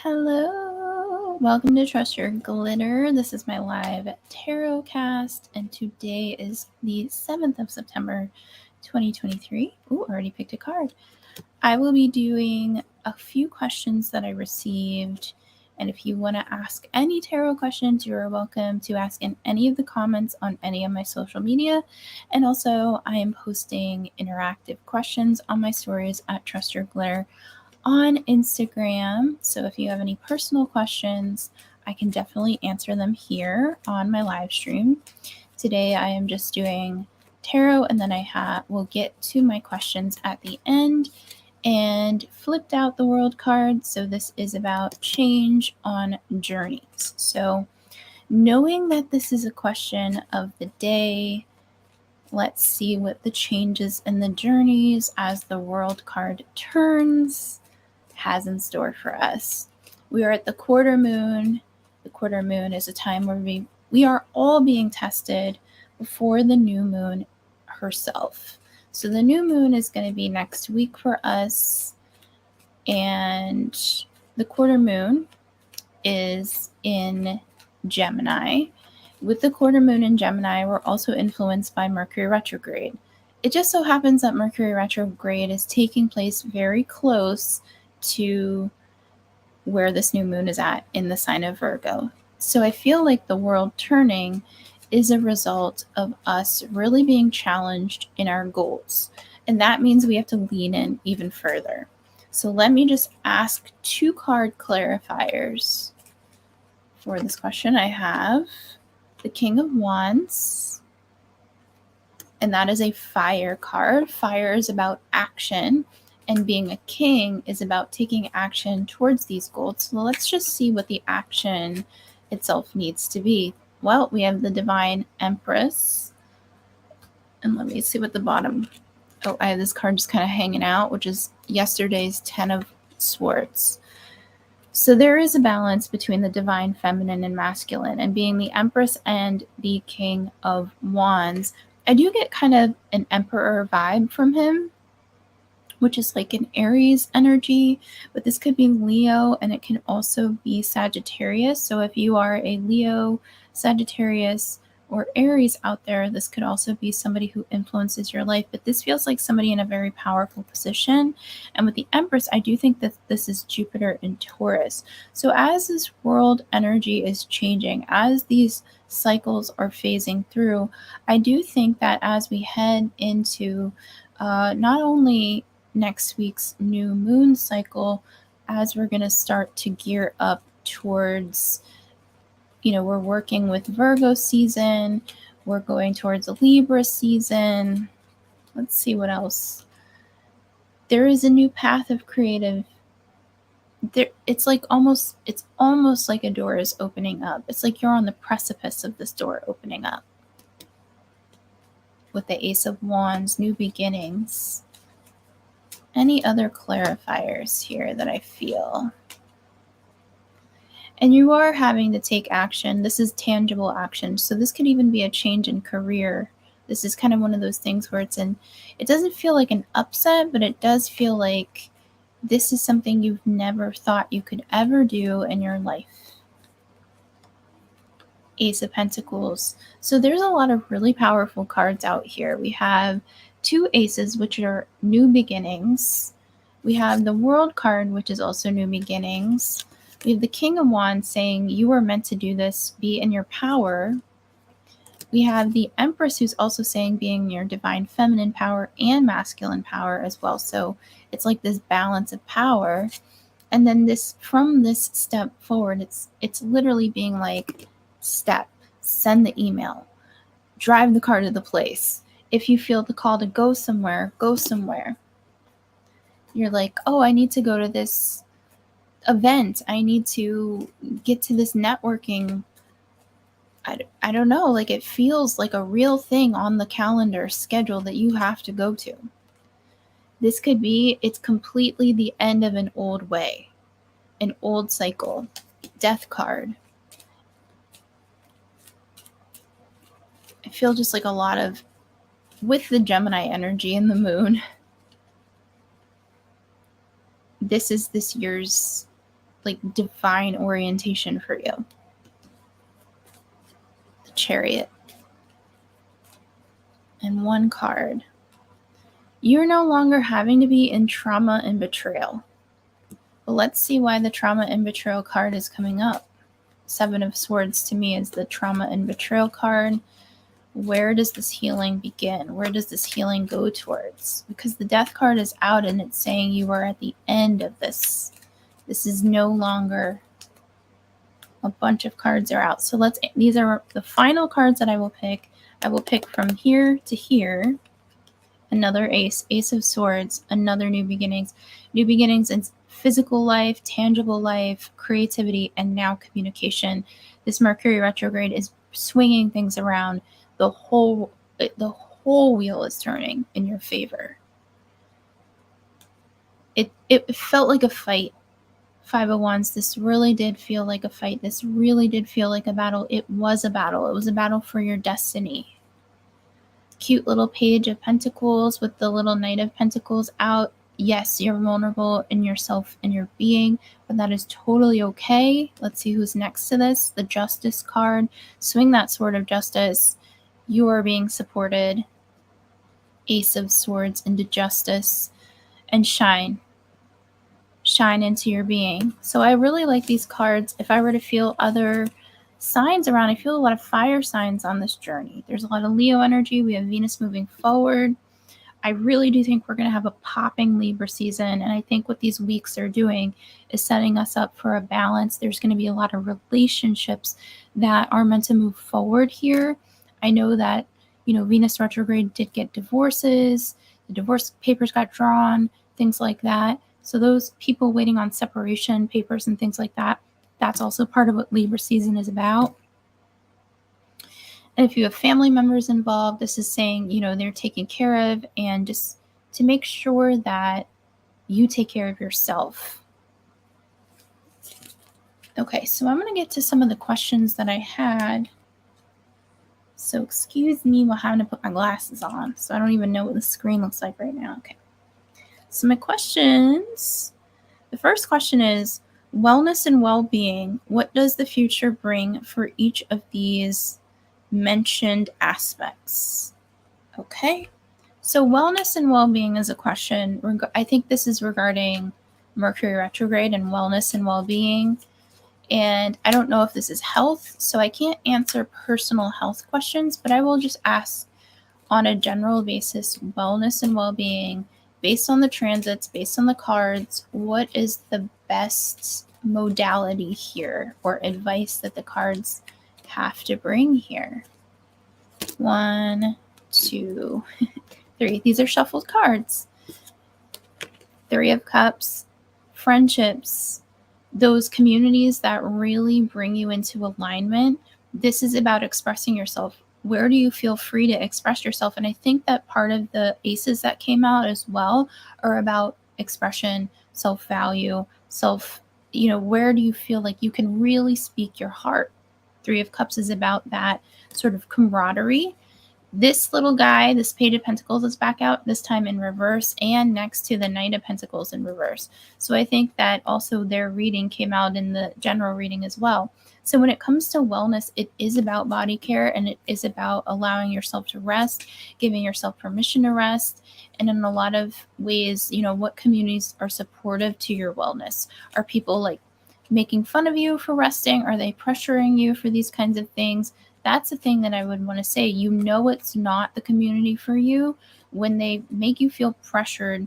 Hello, welcome to Trust Your Glitter. This is my live tarot cast, and today is the 7th of September, 2023. Ooh, already picked a card. I will be doing a few questions that I received, and if you want to ask any tarot questions, you are welcome to ask in any of the comments on any of my social media. And also, I am posting interactive questions on my stories at Trust Your Glitter on Instagram. So if you have any personal questions, I can definitely answer them here on my live stream. Today I am just doing tarot, and then will get to my questions at the end, and flipped out the world card. So this is about change on journeys. So knowing that this is a question of the day, let's see what the changes in the journeys as the world card turns has in store for us. We are at the quarter moon. The quarter moon is a time where we are all being tested before the new moon herself. So the new moon is going to be next week for us, and the quarter moon is in Gemini. With the quarter moon in Gemini, we're also influenced by Mercury retrograde. It just so happens that Mercury retrograde is taking place very close to where this new moon is at in the sign of Virgo. So I feel like the world turning is a result of us really being challenged in our goals. And that means we have to lean in even further. So let me just ask 2 card clarifiers for this question. I have the King of Wands, and that is a fire card. Fire is about action, and being a king is about taking action towards these goals. So let's just see what the action itself needs to be. Well, we have the Divine Empress. And let me see what the bottom... Oh, I have this card just kind of hanging out, which is yesterday's 10 of Swords. So there is a balance between the divine feminine and masculine, and being the Empress and the King of Wands, I do get kind of an Emperor vibe from him, which is like an Aries energy, but this could be Leo, and it can also be Sagittarius. So if you are a Leo, Sagittarius, or Aries out there, this could also be somebody who influences your life, but this feels like somebody in a very powerful position. And with the Empress, I do think that this is Jupiter in Taurus. So as this world energy is changing, as these cycles are phasing through, I do think that as we head into not only next week's new moon cycle, as we're going to start to gear up towards, we're working with Virgo season, we're going towards a Libra season. Let's see what else. There is a new path of creative. It's almost like a door is opening up. It's like you're on the precipice of this door opening up. With the Ace of Wands, new beginnings. Any other clarifiers here that I feel? And you are having to take action. This is tangible action. So this could even be a change in career. This is kind of one of those things where it doesn't feel like an upset, but it does feel like this is something you've never thought you could ever do in your life. Ace of Pentacles. So there's a lot of really powerful cards out here. We have 2 aces, which are new beginnings. We have the World card, which is also new beginnings. We have the King of Wands saying you are meant to do this, be in your power. We have the Empress, who's also saying being your divine feminine power and masculine power as well. So it's like this balance of power. And then from this step forward, it's literally being like, step, send the email, drive the car to the place. If you feel the call to go somewhere, go somewhere. You're like, oh, I need to go to this event. I need to get to this networking. I don't know, like it feels like a real thing on the calendar schedule that you have to go to. This could be, it's completely the end of an old way, an old cycle. Death card. I feel just like a lot of, with the Gemini energy and the moon, this is this year's like divine orientation for you. The Chariot. And one card. You're no longer having to be in trauma and betrayal. But let's see why the trauma and betrayal card is coming up. Seven of Swords to me is the trauma and betrayal card. Where does this healing begin? Where does this healing go towards? Because the Death card is out and it's saying you are at the end of this. This is no longer a bunch of cards are out. So these are the final cards that I will pick. I will pick from here to here. Another ace, Ace of Swords, another new beginnings. New beginnings in physical life, tangible life, creativity, and now communication. This Mercury retrograde is swinging things around. The whole wheel is turning in your favor. It felt like a fight. Five of Wands, this really did feel like a fight. This really did feel like a battle. It was a battle. It was a battle for your destiny. Cute little Page of Pentacles with the little Knight of Pentacles out. Yes, you're vulnerable in yourself and your being, but that is totally okay. Let's see who's next to this. The Justice card. Swing that sword of justice. You are being supported. Ace of Swords into justice. And shine. Shine into your being. So I really like these cards. If I were to feel other signs around, I feel a lot of fire signs on this journey. There's a lot of Leo energy. We have Venus moving forward. I really do think we're going to have a popping Libra season. And I think what these weeks are doing is setting us up for a balance. There's going to be a lot of relationships that are meant to move forward here. I know that, Venus retrograde did get divorces. The divorce papers got drawn, things like that. So those people waiting on separation papers and things like that, that's also part of what Libra season is about. And if you have family members involved, this is saying, they're taken care of, and just to make sure that you take care of yourself. Okay, so I'm going to get to some of the questions that I had. So excuse me while having to put my glasses on. So I don't even know what the screen looks like right now. Okay. So my questions, the first question is, wellness and well-being. What does the future bring for each of these mentioned aspects? Okay, so wellness and well-being is a question. I think this is regarding Mercury retrograde and wellness and well-being. And I don't know if this is health, so I can't answer personal health questions, but I will just ask on a general basis, wellness and well-being, based on the transits, based on the cards, what is the best modality here or advice that the cards have to bring here? 1, 2, 3. These are shuffled cards. 3 of Cups, friendships, those communities that really bring you into alignment. This is about expressing yourself. Where do you feel free to express yourself? And I think that part of the aces that came out as well are about expression, self-value, where do you feel like you can really speak your heart? 3 of Cups is about that sort of camaraderie. This little guy, this Page of Pentacles, is back out, this time in reverse, and next to the Knight of Pentacles in reverse. So I think that also their reading came out in the general reading as well. So when it comes to wellness, it is about body care, and it is about allowing yourself to rest, giving yourself permission to rest. And in a lot of ways, what communities are supportive to your wellness? Are people like making fun of you for resting? Are they pressuring you for these kinds of things? That's the thing that I would want to say. It's not the community for you when they make you feel pressured,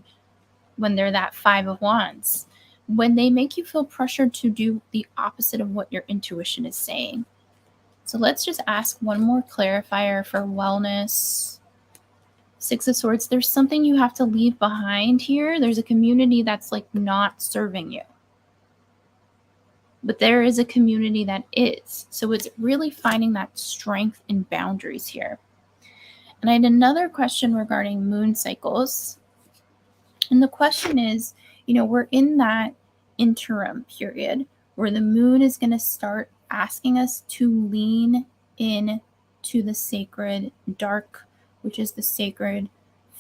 when they're that 5 of Wands, when they make you feel pressured to do the opposite of what your intuition is saying. So let's just ask one more clarifier for wellness. 6 of Swords, there's something you have to leave behind here. There's a community that's like not serving you. But there is a community that is. So it's really finding that strength in boundaries here. And I had another question regarding moon cycles. And the question is, we're in that interim period where the moon is going to start asking us to lean in to the sacred dark, which is the sacred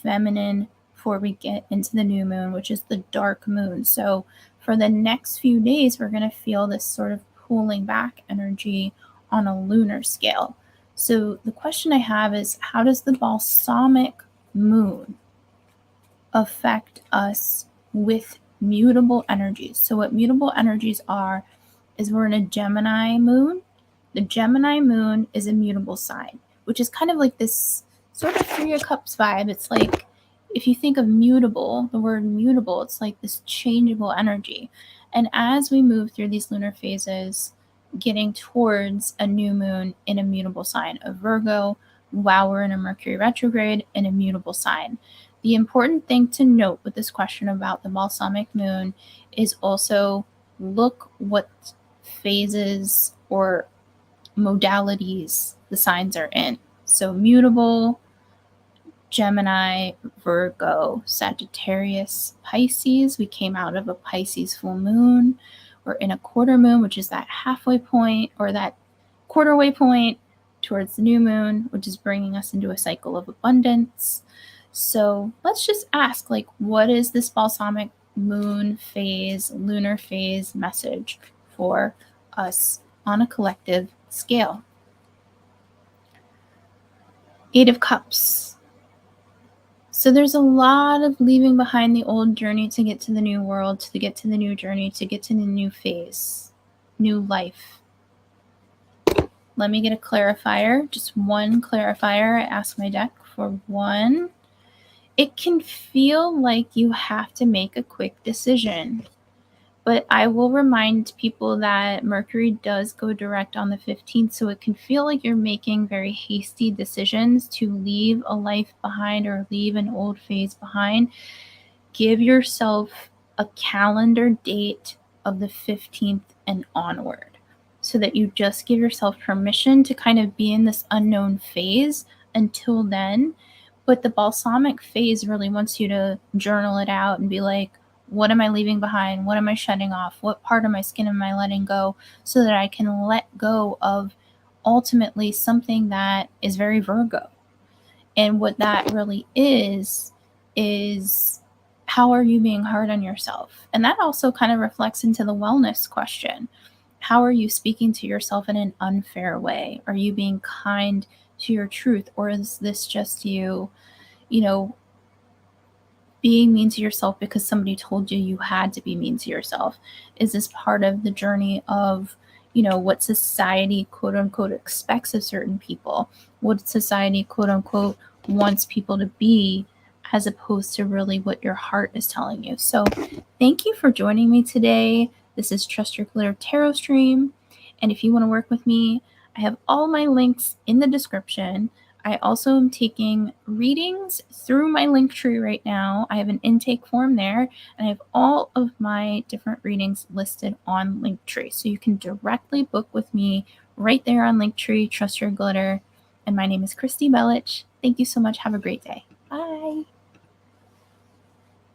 feminine, before we get into the new moon, which is the dark moon. So for the next few days, we're going to feel this sort of pulling back energy on a lunar scale. So the question I have is, how does the balsamic moon affect us with mutable energies? So what mutable energies are is we're in a Gemini moon. The Gemini moon is a mutable sign, which is kind of like this sort of Three of Cups vibe. It's like, if you think of mutable, the word mutable, it's like this changeable energy. And as we move through these lunar phases, getting towards a new moon in a mutable sign of Virgo, while we're in a Mercury retrograde in a mutable sign. The important thing to note with this question about the balsamic moon is also look what phases or modalities the signs are in. So mutable, Gemini, Virgo, Sagittarius, Pisces. We came out of a Pisces full moon. We're in a quarter moon, which is that halfway point or that quarter-way point towards the new moon, which is bringing us into a cycle of abundance. So let's just ask, like, what is this balsamic moon phase, lunar phase message for us on a collective scale? Eight of Cups. So there's a lot of leaving behind the old journey to get to the new world, to get to the new journey, to get to the new phase, new life. Let me get a clarifier, just one clarifier. I asked my deck for one. It can feel like you have to make a quick decision. But I will remind people that Mercury does go direct on the 15th, so it can feel like you're making very hasty decisions to leave a life behind or leave an old phase behind. Give yourself a calendar date of the 15th and onward, so that you just give yourself permission to kind of be in this unknown phase until then. But the balsamic phase really wants you to journal it out and be like, what am I leaving behind? What am I shutting off? What part of my skin am I letting go, so that I can let go of ultimately something that is very Virgo. And what that really is how are you being hard on yourself? And that also kind of reflects into the wellness question. How are you speaking to yourself in an unfair way? Are you being kind to your truth? Or is this just you being mean to yourself because somebody told you you had to be mean to yourself? Is this part of the journey of, what society, quote unquote, expects of certain people? What society, quote unquote, wants people to be, as opposed to really what your heart is telling you? So thank you for joining me today. This is Trust Your Glitter Tarot Stream. And if you want to work with me, I have all my links in the description. I also am taking readings through my Linktree right now. I have an intake form there, and I have all of my different readings listed on Linktree. So you can directly book with me right there on Linktree, Trust Your Glitter. And my name is Kristy Belich. Thank you so much. Have a great day.